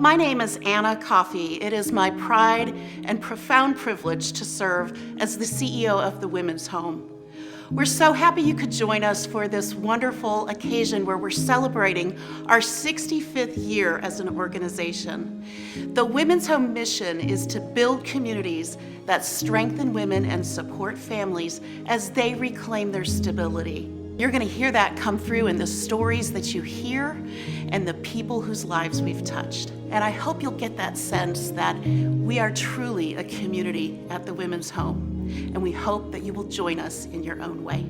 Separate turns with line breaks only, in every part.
My name is Anna Coffey. It is my pride and profound privilege to serve as the CEO of the Women's Home. We're so happy you could join us for this wonderful occasion where we're celebrating our 65th year as an organization. The Women's Home mission is to build communities that strengthen women and support families as they reclaim their stability. You're going to hear that come through in the stories that you hear and the people whose lives we've touched. And I hope you'll get that sense that we are truly a community at the Women's Home. And we hope that you will join us in your own way.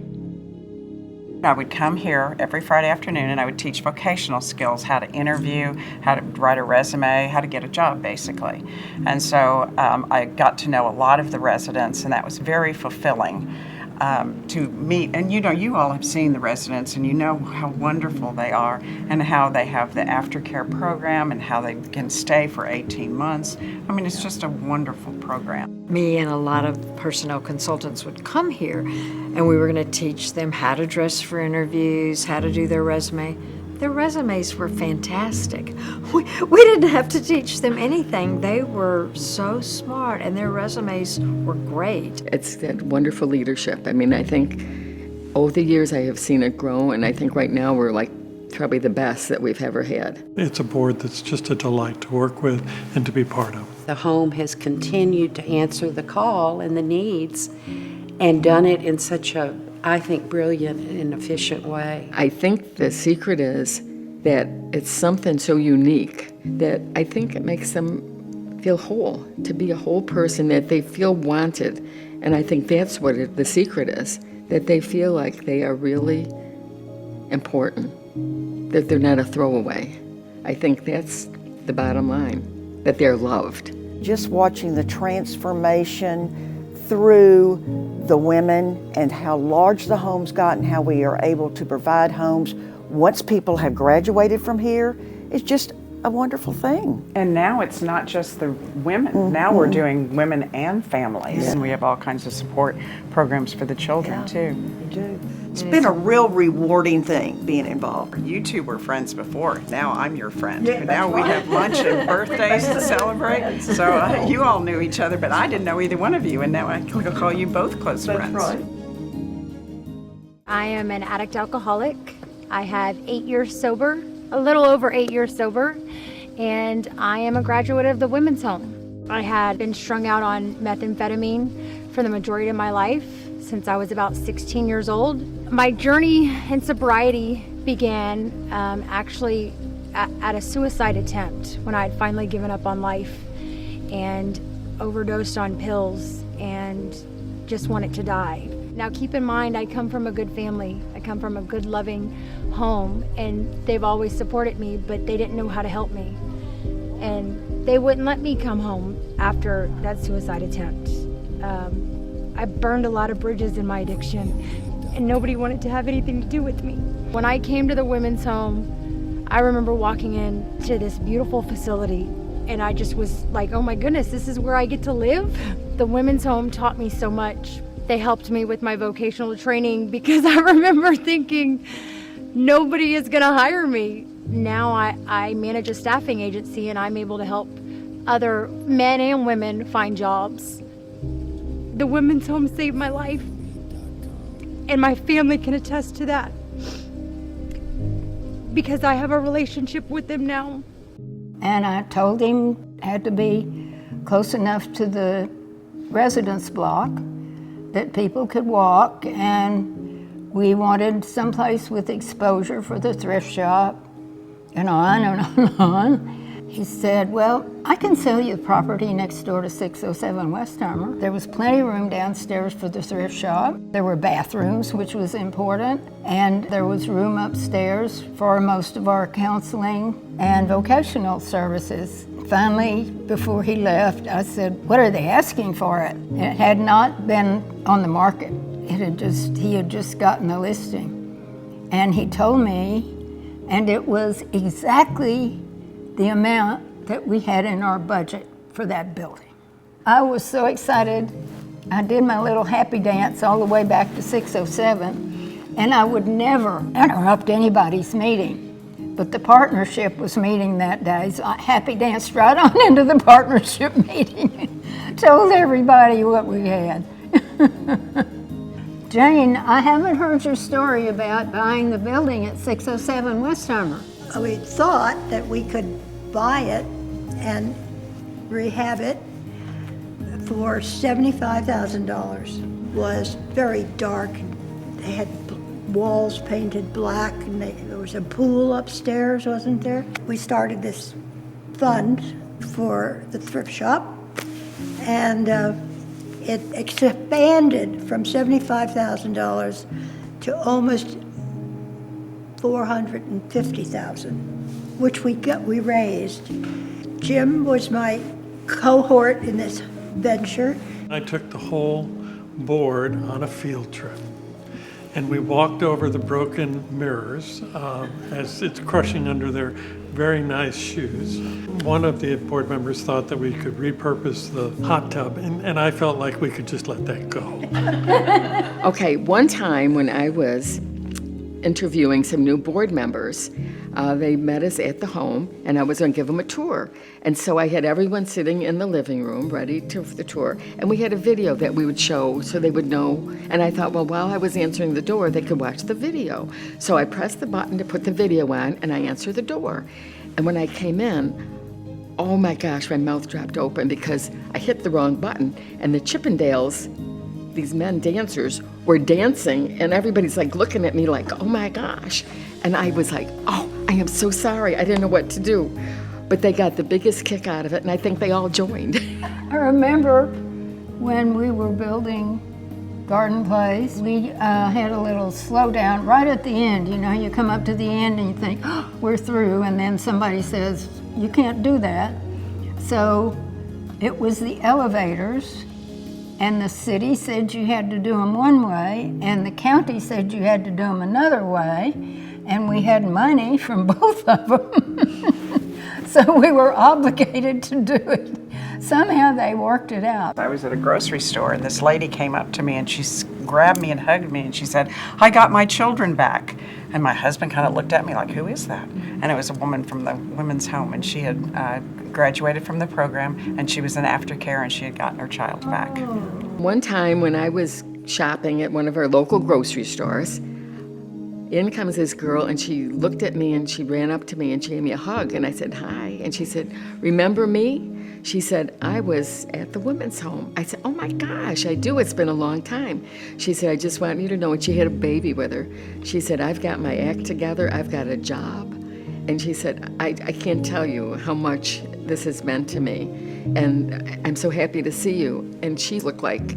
I would come here every Friday afternoon and I would teach vocational skills, how to interview, how to write a resume, how to get a job basically. And so I got to know a lot of the residents, and that was very fulfilling to meet. And you all have seen the residents and you know how wonderful they are and how they have the aftercare program and how they can stay for 18 months. I mean, it's just a wonderful program.
Me and a lot of personnel consultants would come here and we were going to teach them how to dress for interviews, how to do their resume. Their resumes were fantastic. We didn't have to teach them anything. They were so smart and their resumes were great.
It's that wonderful leadership. I mean, I think over the years I have seen it grow, and I think right now we're like probably the best that we've ever had.
It's a board that's just a delight to work with and to be part of.
The home has continued to answer the call and the needs and done it in such a, I think, brilliant and efficient way.
I think the secret is that it's something so unique that I think it makes them feel whole, to be a whole person, that they feel wanted. And I think that's what the secret is, that they feel like they are really important, that they're not a throwaway. I think that's the bottom line, that they're loved.
Just watching the transformation through the women and how large the homes got and how we are able to provide homes once people have graduated from here is just a wonderful thing.
And now it's not just the women. Mm-hmm. Now we're doing women and families. Yeah. And we have all kinds of support programs for the children too.
We do.
It's been a real rewarding thing being involved.
You two were friends before. Now I'm your friend.
Yeah,
now we have lunch and birthdays to celebrate. So you all knew each other, but I didn't know either one of you, and now I can call you both close friends.
That's right.
I am an addict alcoholic. I have 8 years sober, a little over 8 years sober, and I am a graduate of the Women's Home. I had been strung out on methamphetamine for the majority of my life since I was about 16 years old. My journey in sobriety began actually at a suicide attempt when I had finally given up on life and overdosed on pills and just wanted to die. Now keep in mind, I come from a good family. I come from a good, loving home, and they've always supported me, but they didn't know how to help me. And they wouldn't let me come home after that suicide attempt. I burned a lot of bridges in my addiction, and nobody wanted to have anything to do with me. When I came to the Women's Home, I remember walking into this beautiful facility, and I just was like, oh my goodness, this is where I get to live? The Women's Home taught me so much. They helped me with my vocational training because I remember thinking, nobody is gonna hire me. Now I manage a staffing agency and I'm able to help other men and women find jobs. The Women's Home saved my life, and my family can attest to that because I have a relationship with them now.
And I told him it had to be close enough to the residence block that people could walk, and we wanted someplace with exposure for the thrift shop, and on and on and on. He said, well, I can sell you the property next door to 607 Westheimer. There was plenty of room downstairs for the thrift shop. There were bathrooms, which was important, and there was room upstairs for most of our counseling and vocational services. Finally, before he left, I said, what are they asking for it? And it had not been on the market. He had just gotten the listing. And he told me, and it was exactly the amount that we had in our budget for that building. I was so excited. I did my little happy dance all the way back to 607, and I would never interrupt anybody's meeting. But the partnership was meeting that day, so I happy danced right on into the partnership meeting. Told everybody what we had. Jane, I haven't heard your story about buying the building at 607 Westheimer.
We thought that we could buy it and rehab it for $75,000. It was very dark. They had walls painted black, and there was a pool upstairs, wasn't there? We started this fund for the thrift shop, and it expanded from $75,000 to almost $450,000, which we raised. Jim was my cohort in this venture.
I took the whole board on a field trip, and we walked over the broken mirrors as it's crushing under their very nice shoes. One of the board members thought that we could repurpose the hot tub, and I felt like we could just let that go.
Okay, one time when I was interviewing some new board members, they met us at the home, and I was going to give them a tour. And so I had everyone sitting in the living room ready for the tour, and we had a video that we would show so they would know. And I thought, well, while I was answering the door, they could watch the video. So I pressed the button to put the video on, and I answered the door. And when I came in, oh my gosh, my mouth dropped open because I hit the wrong button, and the Chippendales, these men dancers, were dancing, and everybody's like looking at me like, oh my gosh. And I was like, oh, I am so sorry. I didn't know what to do. But they got the biggest kick out of it, and I think they all joined.
I remember when we were building Garden Place, we had a little slowdown right at the end. You know, you come up to the end and you think, oh, we're through, and then somebody says, you can't do that. So it was the elevators, and the city said you had to do them one way, and the county said you had to do them another way, and we had money from both of them. So we were obligated to do it. Somehow they worked it out.
I was at a grocery store, and this lady came up to me, and she grabbed me and hugged me, and she said, I got my children back. And my husband kind of looked at me like, who is that? And it was a woman from the women's home, and she had graduated from the program, and she was in aftercare, and she had gotten her child back.
One time when I was shopping at one of our local grocery stores, in comes this girl, and she looked at me, and she ran up to me, and she gave me a hug, and I said, hi. And she said, remember me? She said, I was at the women's home. I said, oh my gosh, I do. It's been a long time. She said, I just want you to know, and she had a baby with her. She said, I've got my act together. I've got a job. And she said, I can't tell you how much this has meant to me. And I'm so happy to see you. And she looked like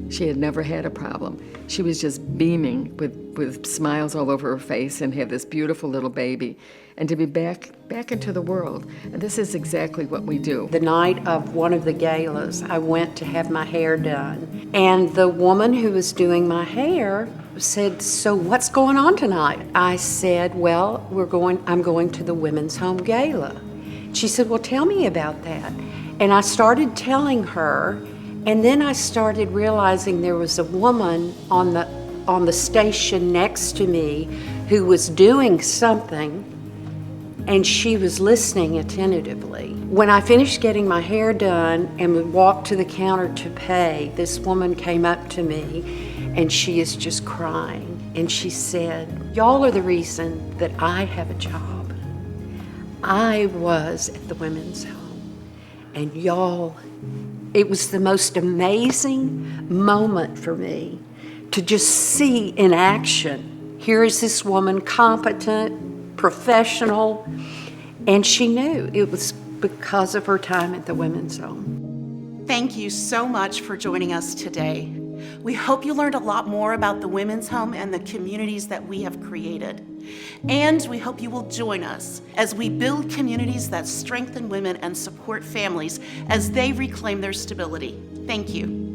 she had never had a problem. She was just beaming with smiles all over her face and had this beautiful little baby. And to be back into the world. And this is exactly what we do.
The night of one of the galas, I went to have my hair done. And the woman who was doing my hair said, so what's going on tonight? I said, well, I'm going to the Women's Home Gala. She said, well, tell me about that. And I started telling her, and then I started realizing there was a woman on the station next to me who was doing something, and she was listening attentively. When I finished getting my hair done and walked to the counter to pay, this woman came up to me, and she is just crying. And she said, y'all are the reason that I have a job. I was at the women's home, and y'all, it was the most amazing moment for me to just see in action. Here is this woman, competent, professional, and she knew it was because of her time at the women's home.
Thank you so much for joining us today. We hope you learned a lot more about the Women's Home and the communities that we have created. And we hope you will join us as we build communities that strengthen women and support families as they reclaim their stability. Thank you.